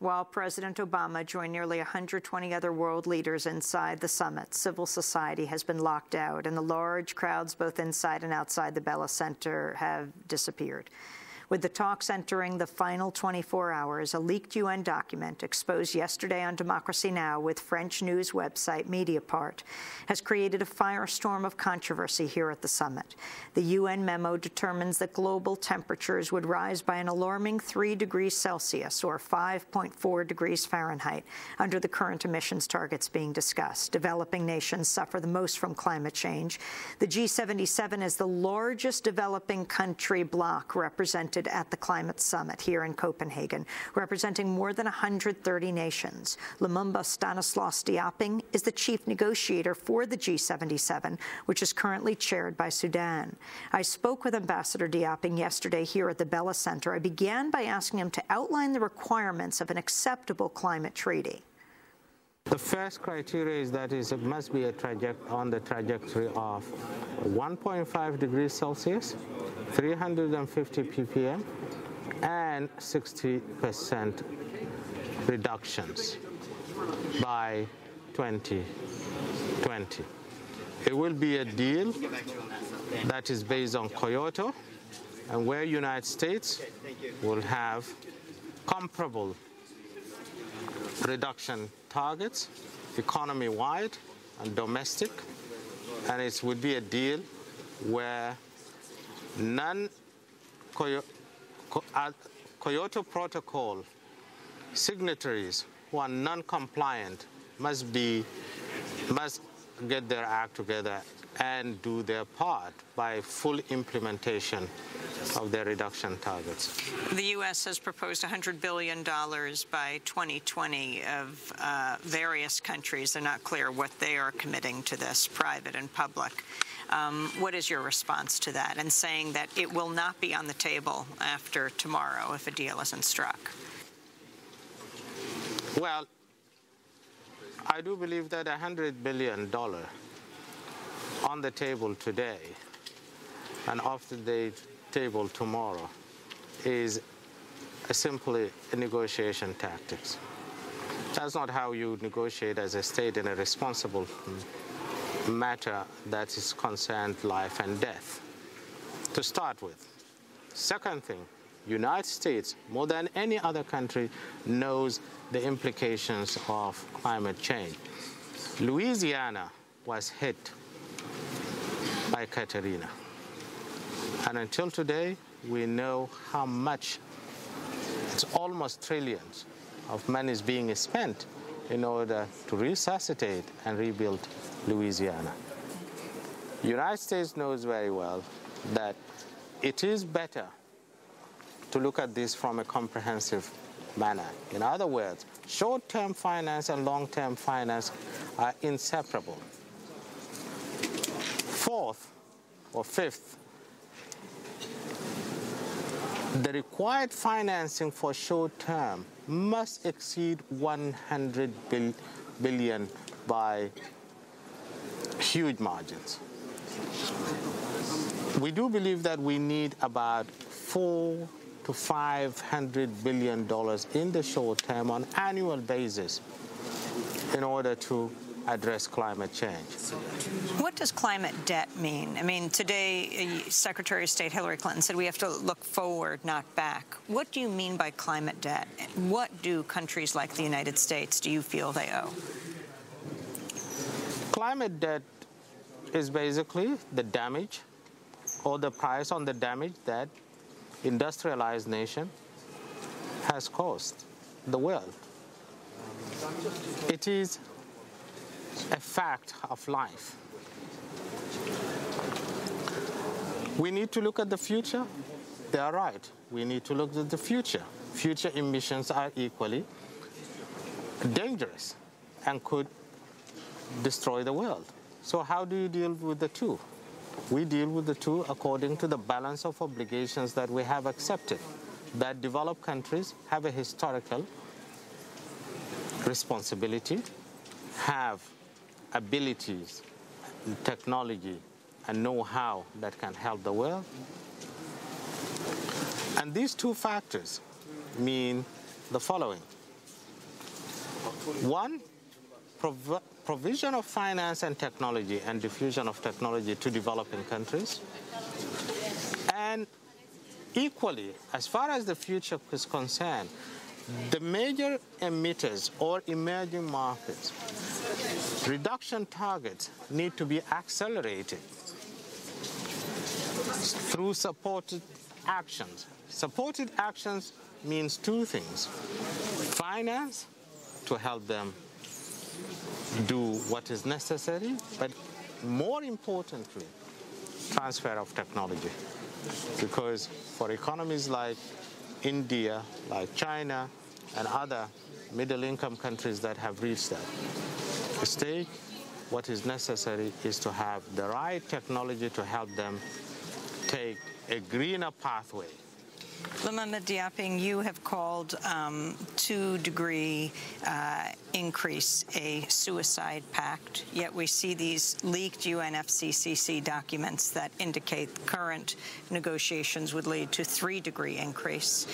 While President Obama joined nearly 120 other world leaders inside the summit, civil society has been locked out, and the large crowds both inside and outside the Bella Center have disappeared. With the talks entering the final 24 hours, a leaked UN document exposed yesterday on Democracy Now! With French news website Mediapart has created a firestorm of controversy here at the summit. The UN memo determines that global temperatures would rise by an alarming 3 degrees Celsius, or 5.4 degrees Fahrenheit, under the current emissions targets being discussed. Developing nations suffer the most from climate change. The G77 is the largest developing country bloc represented at the climate summit here in Copenhagen, representing more than 130 nations. Lumumba Stanislaus Di-Aping is the chief negotiator for the G77, which is currently chaired by Sudan. I spoke with Ambassador Di-Aping yesterday here at the Bella Center. I began by asking him to outline the requirements of an acceptable climate treaty. The first criteria is that it must be on the trajectory of 1.5 degrees Celsius, 350 ppm, and 60% reductions by 2020. It will be a deal that is based on Kyoto, and where United States will have comparable reduction targets, economy-wide and domestic, and it would be a deal where Kyoto Protocol signatories who are non-compliant must get their act together and do their part by full implementation of their reduction targets. The U.S. has proposed $100 billion by 2020 of various countries. They're not clear what they are committing to this, private and public. What is your response to that, and saying that it will not be on the table after tomorrow if a deal isn't struck? Well, I do believe that $100 billion on the table today and off the table tomorrow is simply a negotiation tactics. That's not how you negotiate as a state in a responsible matter that is concerned life and death, to start with. Second thing, United States, more than any other country, knows the implications of climate change. Louisiana was hit by Katrina, and until today, we know how much, it's almost trillions of money is being spent in order to resuscitate and rebuild Louisiana. The United States knows very well that it is better to look at this from a comprehensive manner. In other words, short-term finance and long-term finance are inseparable. Fourth or fifth, the required financing for short-term must exceed 100 billion by huge margins. We do believe that we need about $400 to $500 billion in the short term on an annual basis in order to address climate change. What does climate debt mean? I mean, today, Secretary of State Hillary Clinton said we have to look forward, not back. What do you mean by climate debt? What do countries like the United States, do you feel they owe? Climate debt is basically the damage or the price on the damage that industrialized nation has caused the world. It is a fact of life. We need to look at the future. They are right. We need to look at the future. Future emissions are equally dangerous and could destroy the world. So how do you deal with the two? We deal with the two according to the balance of obligations that we have accepted, that developed countries have a historical responsibility, have abilities, technology, and know-how that can help the world. And these two factors mean the following. One, provision of finance and technology and diffusion of technology to developing countries. And equally, as far as the future is concerned, the major emitters or emerging markets, reduction targets need to be accelerated through supported actions. Supported actions means two things: finance to help them do what is necessary, but more importantly, transfer of technology. Because for economies like India, like China, and other middle-income countries that have reached that stage, what is necessary is to have the right technology to help them take a greener pathway. Lumumba, Di-Aping, you have called 2-degree increase a suicide pact, yet we see these leaked UNFCCC documents that indicate current negotiations would lead to 3-degree increase.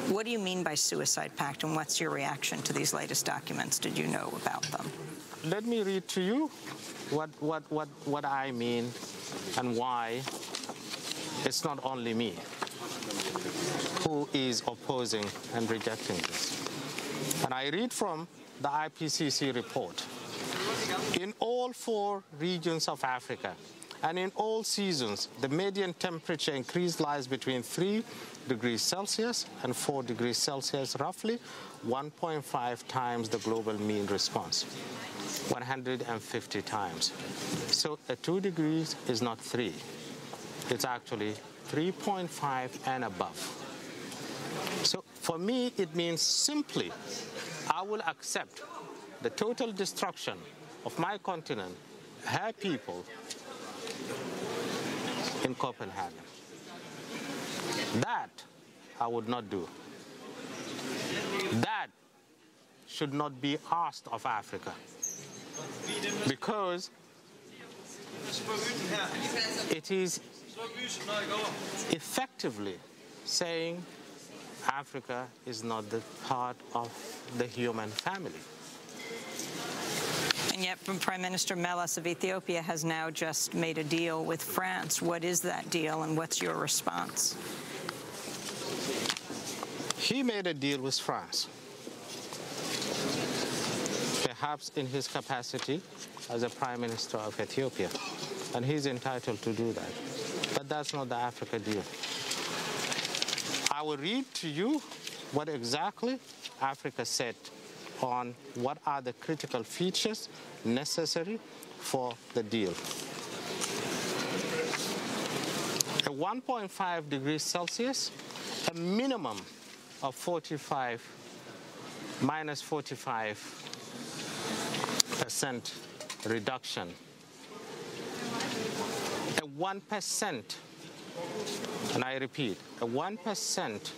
What do you mean by suicide pact, and what's your reaction to these latest documents? Did you know about them? Let me read to you what I mean and why it's not only me who is opposing and rejecting this. And I read from the IPCC report. In all 4 regions of Africa and in all seasons, the median temperature increase lies between 3 degrees Celsius and 4 degrees Celsius, roughly 1.5 times the global mean response, 150 times. So 2 degrees is not 3. It's actually 3.5 and above. So for me, it means simply I will accept the total destruction of my continent, her people, in Copenhagen. That I would not do. That should not be asked of Africa, because it is effectively saying Africa is not the part of the human family. And yet Prime Minister Meles of Ethiopia has now just made a deal with France. What is that deal, and what's your response? He made a deal with France, perhaps in his capacity as a Prime Minister of Ethiopia, and he's entitled to do that. But that's not the Africa deal. I will read to you what exactly Africa said on what are the critical features necessary for the deal. A 1.5 degrees Celsius, a minimum of minus 45% reduction, a 1%, and I repeat, a 1%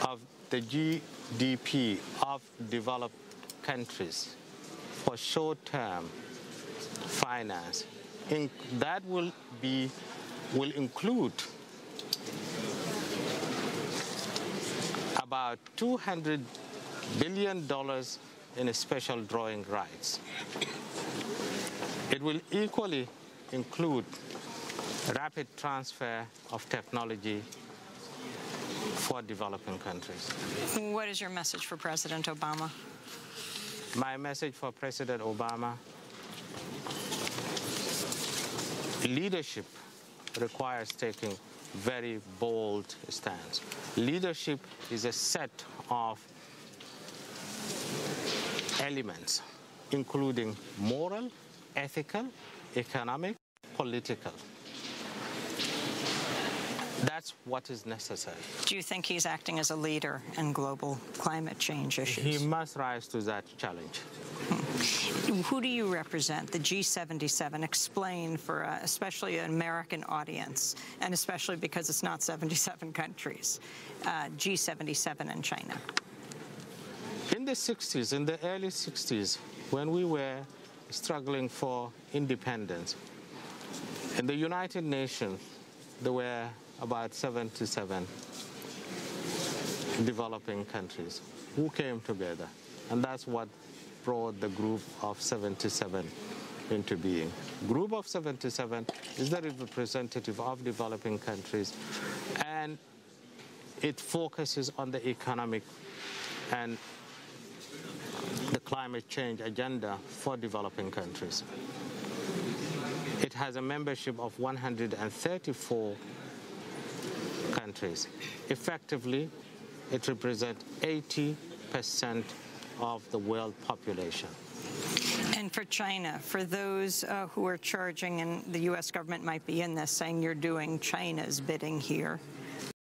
of the GDP of developed countries for short-term finance. That will include about $200 billion in special drawing rights. It will equally include rapid transfer of technology for developing countries. What is your message for President Obama? My message for President Obama: leadership requires taking very bold stance. Leadership is a set of elements, including moral, ethical, economic, political. That's what is necessary. Do you think he's acting as a leader in global climate change issues? He must rise to that challenge. Who do you represent? The G77. Explain for especially an American audience, and especially because it's not 77 countries, G77 in China. In the 60s, in the early 60s, when we were struggling for independence, in the United Nations, there were about 77 developing countries who came together And that's what brought the Group of 77 into being. Group of 77 is the representative of developing countries, and it focuses on the economic and the climate change agenda for developing countries. It has a membership of 134 countries. Effectively, it represents 80% of the world population. And for China, for those who are charging, and the U.S. government might be in this, saying you're doing China's bidding here,